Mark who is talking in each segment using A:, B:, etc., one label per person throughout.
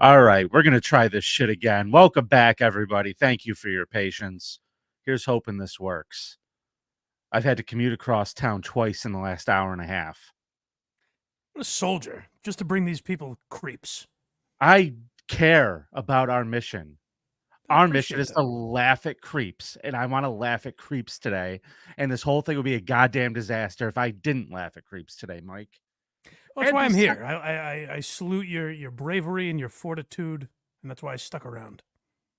A: All right, we're going to try this shit again. Welcome back, everybody. Thank you for your patience. Here's hoping this works. I've had to commute across town twice in the last hour and a half.
B: I'm a soldier, just to bring these people creeps.
A: I care about our mission.
B: I
A: Our mission
B: appreciate
A: is
B: that.
A: to laugh at creeps, and I want to laugh at creeps today. And this whole thing would be a goddamn disaster if I didn't laugh at creeps today, Mike.
B: Well, that's
A: And
B: why I'm
A: besides,
B: here. I salute your bravery and your fortitude, and that's why I stuck around.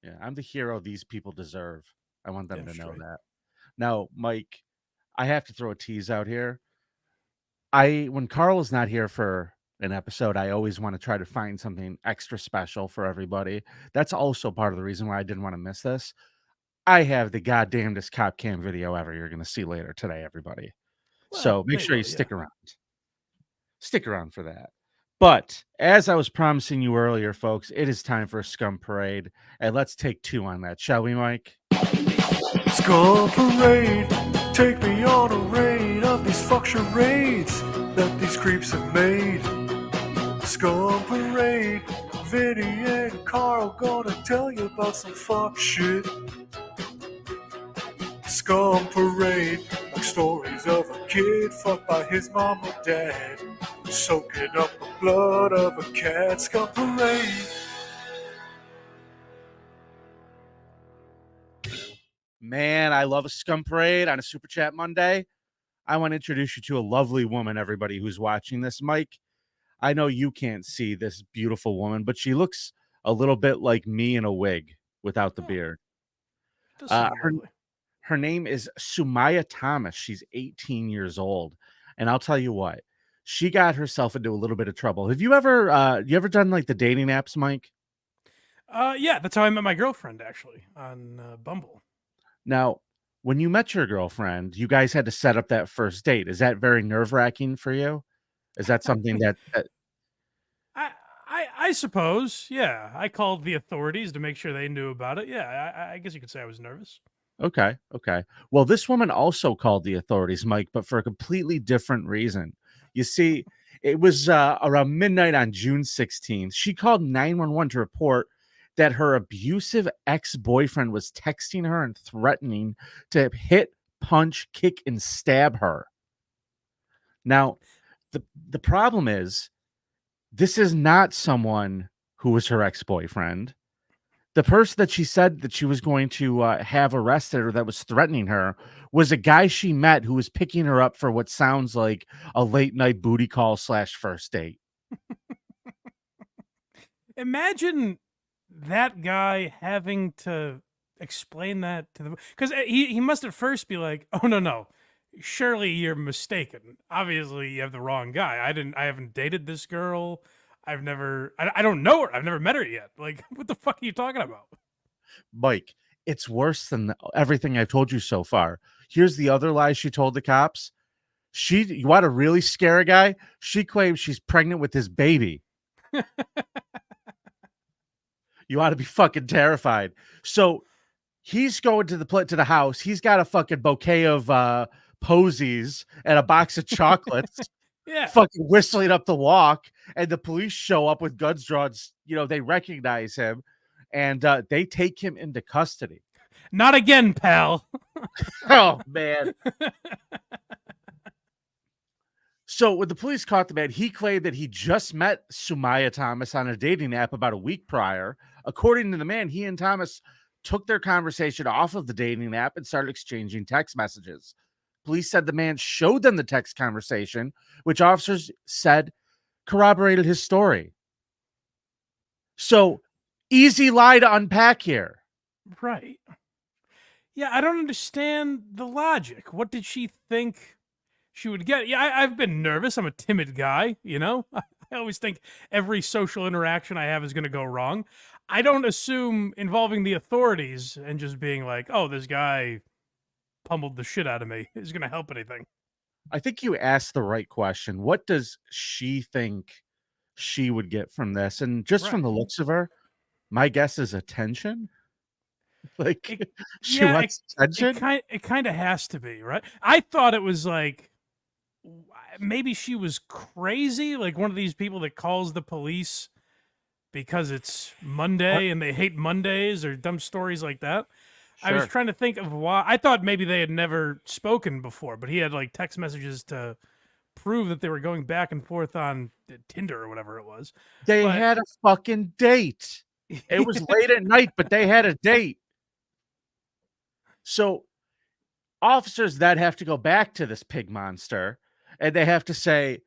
A: yeah, I'm the hero these people deserve. I want them
B: Damn
A: to know
B: straight.
A: that. Now, Mike, I have to throw a tease out here. When Carl is not here for an episode, I always want to try to find something extra special for everybody. That's also part of the reason why I didn't want to miss this. I have the goddamnedest cop cam video ever you're going to see later today, everybody.
B: Well,
A: So make
B: they
A: sure you
B: will, yeah.
A: stick around. Stick around for that. But as I was promising you earlier, folks, it is time for a scum parade. And let's take two on that, shall we, Mike?
C: Skull Parade, take me on a raid of these fuck charades that these creeps have made. Skull Parade, Vinnie and Carl gonna tell you about some fuck shit. Skull Parade, like stories of a kid fucked by his mom or dad, soaking up the blood of a cat. Skull Parade.
A: Man, I love a scum parade on a Super Chat Monday. I want to introduce you to a lovely woman, everybody who's watching this. Mike, I know you can't see this beautiful woman, but she looks a little bit like me in a wig without the
B: Oh,
A: beard.
B: it does
A: Uh,
B: sound
A: her
B: lovely.
A: her name is Sumaya Thomas. She's 18 years old, and I'll tell you what, she got herself into a little bit of trouble. Have you ever done like the dating apps, Mike?
B: Yeah, that's how I met my girlfriend actually on Bumble.
A: Now, when you met your girlfriend, you guys had to set up that first date. Is that very nerve wracking for you? Is that something that
B: I, I suppose, yeah. I called the authorities to make sure they knew about it. Yeah, I guess you could say I was nervous.
A: Okay, okay. Well, this woman also called the authorities, Mike, but for a completely different reason. You see, it was around midnight on June 16th. She called 911 to report that her abusive ex-boyfriend was texting her and threatening to hit, punch, kick, and stab her. Now, the problem is this is not someone who was her ex-boyfriend. The person that she said that she was going to have arrested or that was threatening her was a guy she met who was picking her up for what sounds like a late night booty call / first date.
B: Imagine that guy having to explain that to the because he must at first be like, oh no, surely you're mistaken. Obviously you have the wrong guy. I haven't dated this girl. I don't know her. I've never met her yet. Like, what the fuck are you talking about?
A: Mike, it's worse than everything I've told you so far. Here's the other lie she told the cops. You want to really scare a guy? She claims she's pregnant with his baby. You ought to be fucking terrified. So he's going to the house. He's got a fucking bouquet of posies and a box of chocolates,
B: Yeah.
A: fucking whistling up the walk. And the police show up with guns drawn. They recognize him, and they take him into custody.
B: Not again, pal.
A: Oh man. So when the police caught the man, he claimed that he just met Sumaya Thomas on a dating app about a week prior. According to the man, he and Thomas took their conversation off of the dating app and started exchanging text messages. Police said the man showed them the text conversation, which officers said corroborated his story. So easy lie to unpack here.
B: Right. Yeah, I don't understand the logic. What did she think she would get? Yeah, I've been nervous. I'm a timid guy, you know? I always think every social interaction I have is going to go wrong. I don't assume involving the authorities and just being like, oh, this guy pummeled the shit out of me is going to help anything.
A: I think you asked the right question. What does she think she would get from this? And just from
B: Right.
A: the looks of her, my guess is attention. Like
B: It,
A: she
B: yeah,
A: wants attention.
B: it kind of has to be, right? I thought it was like maybe she was crazy, like one of these people that calls the police because it's Monday and they hate Mondays or dumb stories like that. I was
A: Sure.
B: trying to think of why. I thought maybe they had never spoken before, but he had like text messages to prove that they were going back and forth on Tinder or whatever it was.
A: They
B: But
A: had a fucking date. It was late at night, but they had a date. So officers that have to go back to this pig monster and they have to say,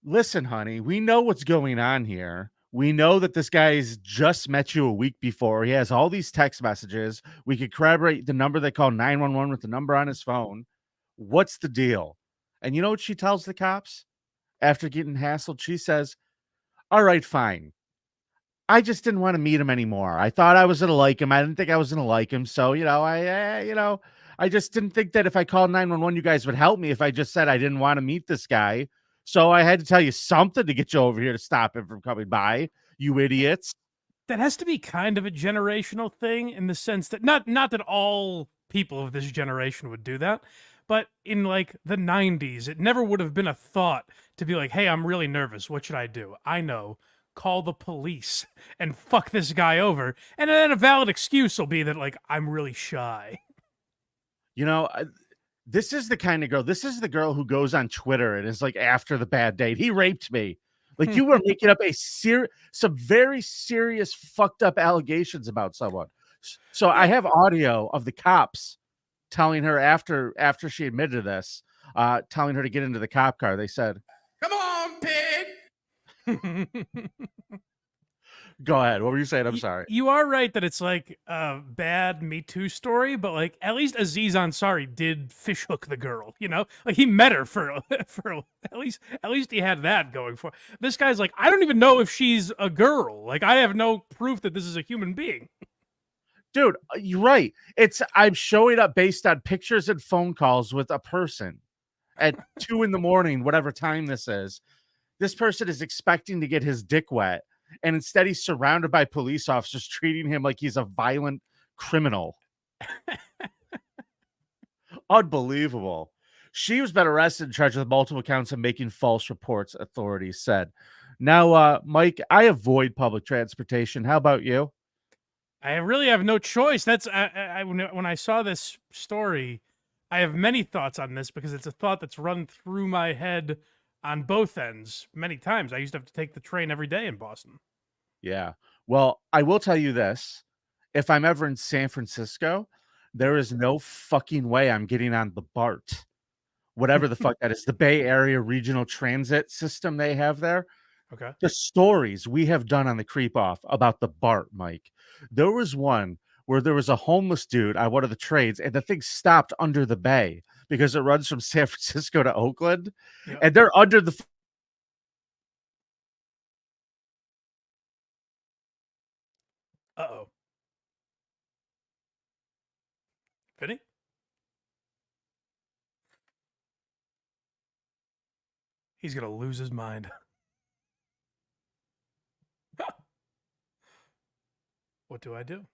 A: listen, honey, we know what's going on here. We know that this guy's just met you a week before. He has all these text messages. We could corroborate the number they call 911 with the number on his phone. What's the deal? And you know what she tells the cops after getting hassled? She says, all right, fine. I just didn't want to meet him anymore. I thought I was going to like him. I didn't think I was going to like him. So, I just didn't think that if I called 911, you guys would help me if I just said I didn't want to meet this guy. So I had to tell you something to get you over here to stop him from coming by, you idiots.
B: that has to be kind of a generational thing in the sense that not that all people of this generation would do that, but in like the 90s, it never would have been a thought to be like, hey, I'm really nervous. What should I do? I know. Call the police and fuck this guy over. And then a valid excuse will be that, like, I'm really shy.
A: You know, this is the kind of girl. This is the girl who goes on Twitter and is like, after the bad date, he raped me. Like you were making up some very serious fucked up allegations about someone. So I have audio of the cops telling her after she admitted to this, telling her to get into the cop car. They said,
D: Come on, pig.
A: go ahead. What were you saying? I'm sorry.
B: You are right that it's like a bad Me Too story, but like at least Aziz Ansari did fishhook the girl, you know? Like he met her for at least he had that going for. This guy's like, I don't even know if she's a girl. Like I have no proof that this is a human being.
A: Dude, you're right. I'm showing up based on pictures and phone calls with a person at 2 a.m, whatever time this is. This person is expecting to get his dick wet. And instead, he's surrounded by police officers treating him like he's a violent criminal. Unbelievable. She was been arrested and charged with multiple counts of making false reports, authorities said. Now, Mike, I avoid public transportation. How about you?
B: I really have no choice. That's when I saw this story, I have many thoughts on this because it's a thought that's run through my head on both ends many times. I used to have to take the train every day in Boston.
A: Yeah. Well, I will tell you this. If I'm ever in San Francisco, there is no fucking way I'm getting on the BART. Whatever the fuck that is, the Bay Area Regional Transit System they have there.
B: Okay.
A: The stories we have done on the Creep Off about the BART, Mike. There was one where there was a homeless dude on one of the trains, and the thing stopped under the bay because it runs from San Francisco to Oakland,
B: Yep.
A: and they're under the.
B: Uh-oh. Vinny? He's gonna lose his mind. What do I do?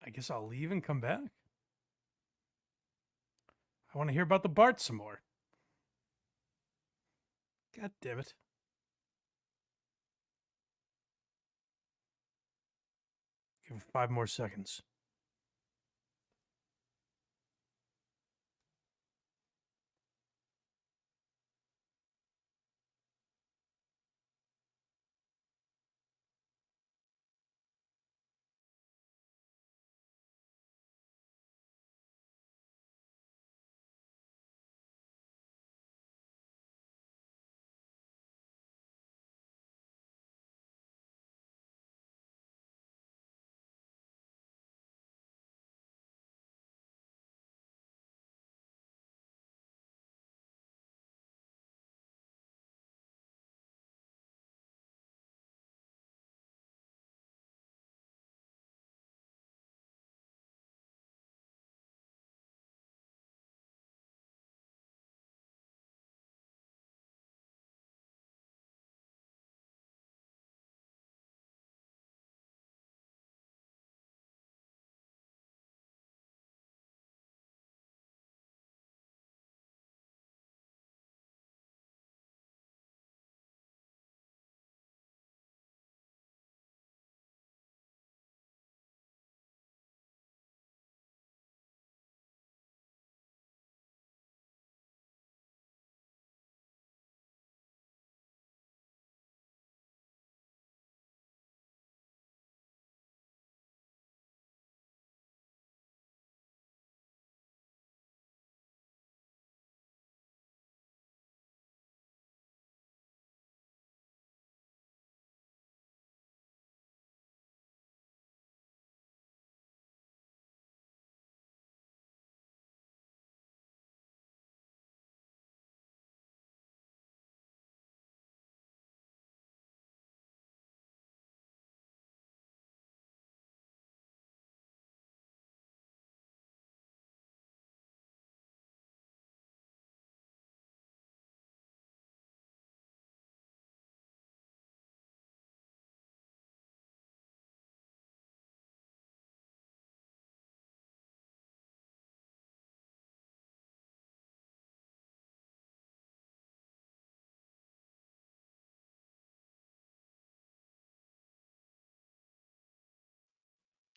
B: I guess I'll leave and come back. I want to hear about the BART some more. God damn it. Give it 5 more seconds.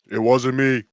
C: It wasn't me.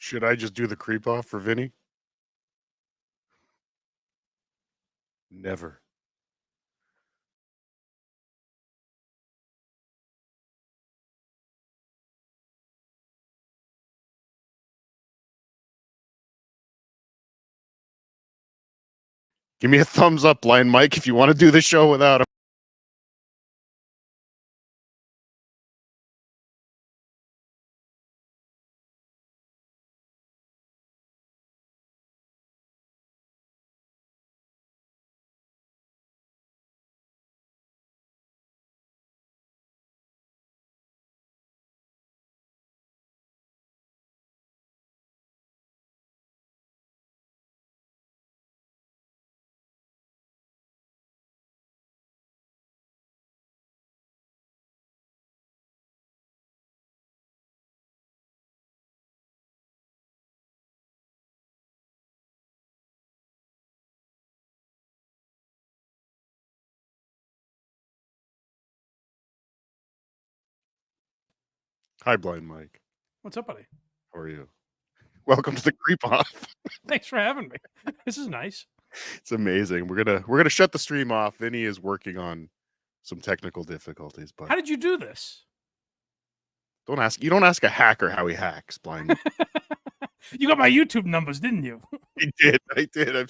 C: Should I just do the creep off for Vinny? Never. Give me a thumbs up, Blind Mike, if you want to do the show without him. Hi, Blind Mike.
B: What's up, buddy?
C: How are you? Welcome to the creep off.
B: Thanks for having me. This is nice.
C: It's amazing. We're gonna shut the stream off. Vinny is working on some technical difficulties, but
B: How did you do this?
C: don't ask a hacker how he hacks, Blind.
B: You got my YouTube numbers, didn't you?
C: I did. I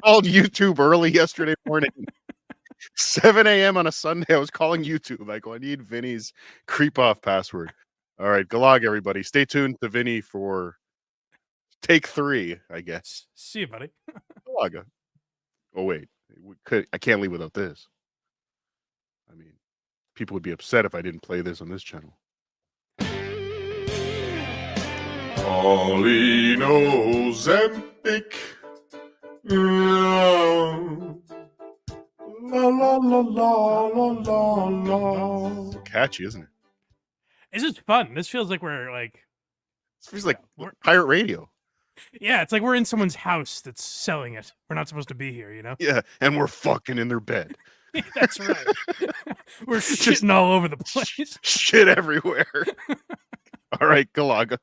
C: called YouTube early yesterday morning. 7 a.m. on a Sunday. I was calling YouTube. I go, I need Vinny's creep off password. All right, Galag, everybody. Stay tuned to Vinny for take 3, I guess.
B: See you, buddy.
C: Galaga. Oh, wait. I can't leave without this. I mean, people would be upset if I didn't play this on this channel. Paulino Zempic. La la la la la la la. It's catchy, isn't it?
B: This is fun. This feels like we're like,
C: It feels like pirate radio.
B: yeah, it's like we're in someone's house that's selling it. We're not supposed to be here, you know?
C: Yeah, and we're fucking in their bed.
B: That's right. We're shitting all over the place.
C: Shit everywhere. All right, Galaga.